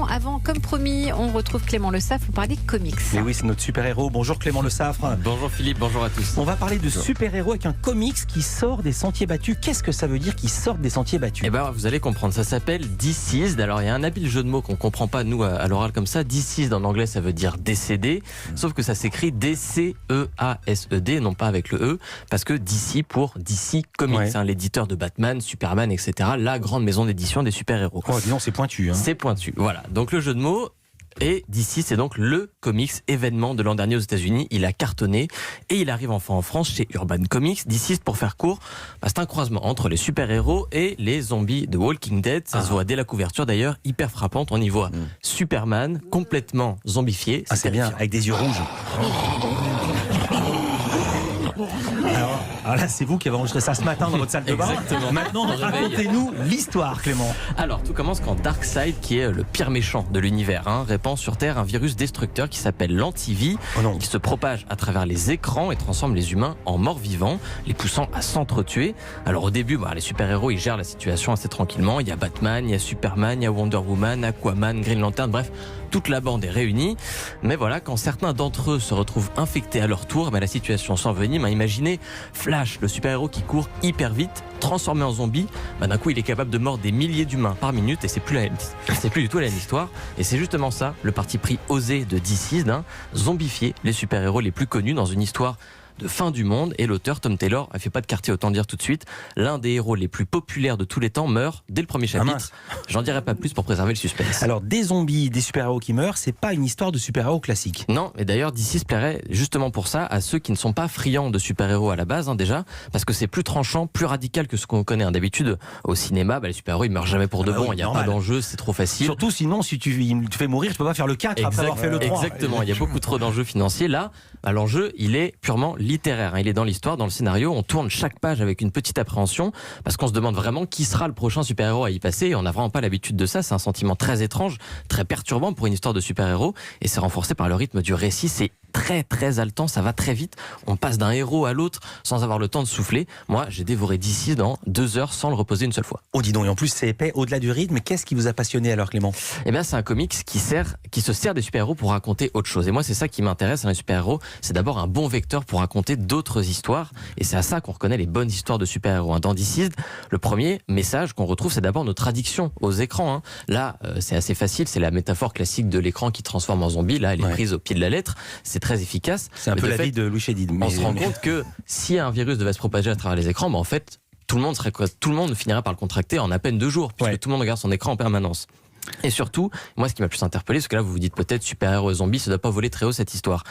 Avant, comme promis, on retrouve Clément Le Saffre pour parler de comics. Mais oui, c'est notre super-héros. Bonjour Clément Le Saffre. Bonjour Philippe, bonjour à tous. On va parler de super-héros avec un comics qui sort des sentiers battus. Qu'est-ce que ça veut dire qu'ils sortent des sentiers battus? Eh ben, vous allez comprendre, ça s'appelle Deceased. Alors il y a un habile jeu de mots qu'on comprend pas nous à l'oral comme ça. Deceased en anglais ça veut dire décédé, sauf que ça s'écrit D-C-E-A-S-E-D, non pas avec le E, parce que DC pour DC Comics, Ouais. l'éditeur de Batman, Superman, etc. La grande maison d'édition des super-héros. Oh, dis donc, c'est pointu. Hein. C'est pointu, voilà. Donc le jeu de mots. Et DC, c'est donc le comics événement de l'an dernier aux États-Unis. Il a cartonné et il arrive enfin en France chez Urban Comics. DC, pour faire court, c'est un croisement entre les super-héros et les zombies de Walking Dead. Ça se voit dès la couverture d'ailleurs, hyper frappante. On y voit Superman complètement zombifié. Ah, c'est bien, terrifiant. avec des yeux rouges. Alors là, c'est vous qui avez enregistré ça ce matin dans votre salle de bain. Exactement. Maintenant, Au réveil. racontez-nous l'histoire, Clément. Alors, tout commence quand Darkseid, qui est le pire méchant de l'univers, répand sur Terre un virus destructeur qui s'appelle l'antivie. Oh non. Il se propage à travers les écrans et transforme les humains en morts-vivants, les poussant à s'entretuer. Alors au début, les super-héros, ils gèrent la situation assez tranquillement. Il y a Batman, il y a Superman, il y a Wonder Woman, Aquaman, Green Lantern, bref, toute la bande est réunie. Mais voilà, quand certains d'entre eux se retrouvent infectés à leur tour, la situation s'envenime. Imaginez Flash, le super-héros qui court hyper vite, transformé en zombie. D'un coup, il est capable de mordre des milliers d'humains par minute et c'est plus du tout la même histoire. Et c'est justement ça, le parti pris osé de Deceased, zombifier les super-héros les plus connus dans une histoire de fin du monde. Et l'auteur Tom Taylor a fait pas de quartier, autant dire tout de suite, l'un des héros les plus populaires de tous les temps meurt dès le premier chapitre. mince. J'en dirai pas plus pour préserver le suspense. Alors, des zombies, des super-héros qui meurent, c'est pas une histoire de super-héros classique. Non, et d'ailleurs DC se plairait justement pour ça à ceux qui ne sont pas friands de super-héros à la base, déjà, parce que c'est plus tranchant, plus radical que ce qu'on connaît. D'habitude, au cinéma, les super-héros ils meurent jamais pour de Ah bah bon, oui, il n'y a normal. pas d'enjeu, c'est trop facile. Surtout sinon, si il te fais mourir, je peux pas faire le 4 après avoir fait le 3. Exactement, il y a beaucoup trop d'enjeux financiers. Là, l'enjeu, il est purement littéraire. Il est dans l'histoire, dans le scénario. On tourne chaque page avec une petite appréhension parce qu'on se demande vraiment qui sera le prochain super-héros à y passer. Et on n'a vraiment pas l'habitude de ça. C'est un sentiment très étrange, très perturbant pour une histoire de super-héros. Et c'est renforcé par le rythme du récit. C'est très très haletant, ça va très vite. On passe d'un héros à l'autre sans avoir le temps de souffler. Moi, j'ai dévoré DC dans 2 heures sans le reposer une seule fois. Oh, dis donc, et en plus, c'est épais. Au-delà du rythme, qu'est-ce qui vous a passionné alors, Clément? Eh bien, c'est un comics qui se sert des super-héros pour raconter autre chose. Et moi, c'est ça qui m'intéresse dans les super-héros. C'est d'abord un bon vecteur pour raconter d'autres histoires. Et c'est à ça qu'on reconnaît les bonnes histoires de super-héros. Dans Deceased, le premier message qu'on retrouve, c'est d'abord notre addiction aux écrans. Là, c'est assez facile. C'est la métaphore classique de l'écran qui transforme en zombie. Là, elle est prise au pied de la lettre. C'est très efficace. C'est un peu la vie de Louis Chédid. On se rend compte que si un virus devait se propager à travers les écrans, en fait, tout le monde finirait par le contracter en à peine 2 jours, puisque tout le monde regarde son écran en permanence. Et surtout, moi ce qui m'a plus interpellé, parce que là vous vous dites peut-être super-héros et zombies, ça doit pas voler très haut cette histoire.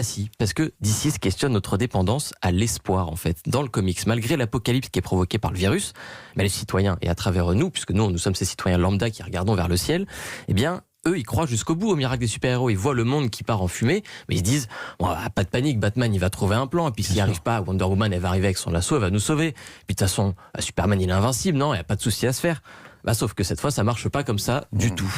Si, parce que DC questionne notre dépendance à l'espoir en fait. Dans le comics, malgré l'apocalypse qui est provoquée par le virus, les citoyens, et à travers nous, puisque nous sommes ces citoyens lambda qui regardons vers le ciel, eux, ils croient jusqu'au bout au miracle des super-héros. Ils voient le monde qui part en fumée, mais ils se disent pas de panique, Batman il va trouver un plan, et puis s'il n'y arrive pas, Wonder Woman elle va arriver avec son lasso, elle va nous sauver. Puis de toute façon, Superman il est invincible, non, il n'y a pas de souci à se faire. Sauf que cette fois, ça marche pas comme ça du tout.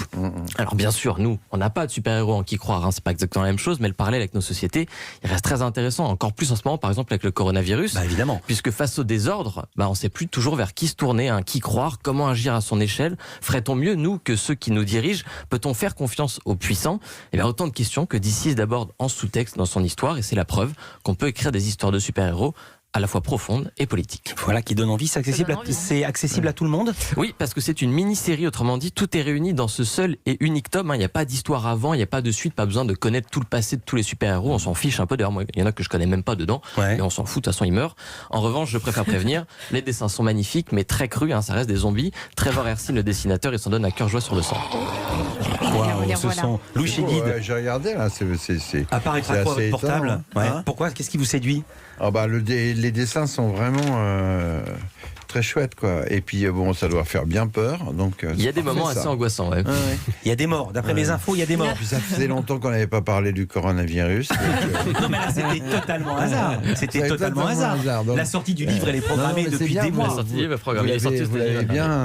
Alors bien sûr, nous, on n'a pas de super-héros en qui croire, c'est pas exactement la même chose, mais le parallèle avec nos sociétés, il reste très intéressant, encore plus en ce moment, par exemple avec le coronavirus. Évidemment. Puisque face au désordre, on sait plus toujours vers qui se tourner, qui croire, comment agir à son échelle. Ferait-on mieux, nous, que ceux qui nous dirigent? Peut-on faire confiance aux puissants? Autant de questions que DC aborde en sous-texte dans son histoire, et c'est la preuve qu'on peut écrire des histoires de super-héros à la fois profonde et politique. Voilà, qui donne envie. C'est accessible à tout le monde? Oui, parce que c'est une mini-série, autrement dit, tout est réuni dans ce seul et unique tome. Il n'y a pas d'histoire avant, il n'y a pas de suite, pas besoin de connaître tout le passé de tous les super-héros. On s'en fiche un peu. D'ailleurs, moi, il y en a que je connais même pas dedans, mais on s'en fout, de toute façon, ils meurent. En revanche, je préfère prévenir, les dessins sont magnifiques, mais très crus, ça reste des zombies. Trevor Hersin, le dessinateur, il s'en donne à cœur joie sur le sang. Waouh, ce son. Louis Chédid. J'ai regardé là, À part avec votre portable. Pourquoi? Qu'est-ce qui vous séduit? Les dessins sont vraiment très chouettes, quoi. Et puis ça doit faire bien peur. Donc il y a des moments assez angoissants. Il y a des morts. D'après mes infos, il y a des morts. Puis ça faisait longtemps qu'on n'avait pas parlé du coronavirus. Non, mais là, c'était totalement hasard. C'était totalement hasard. Donc, la sortie du livre, elle est programmée depuis des mois. La sortie du livre est programmée. Vous l'avez bien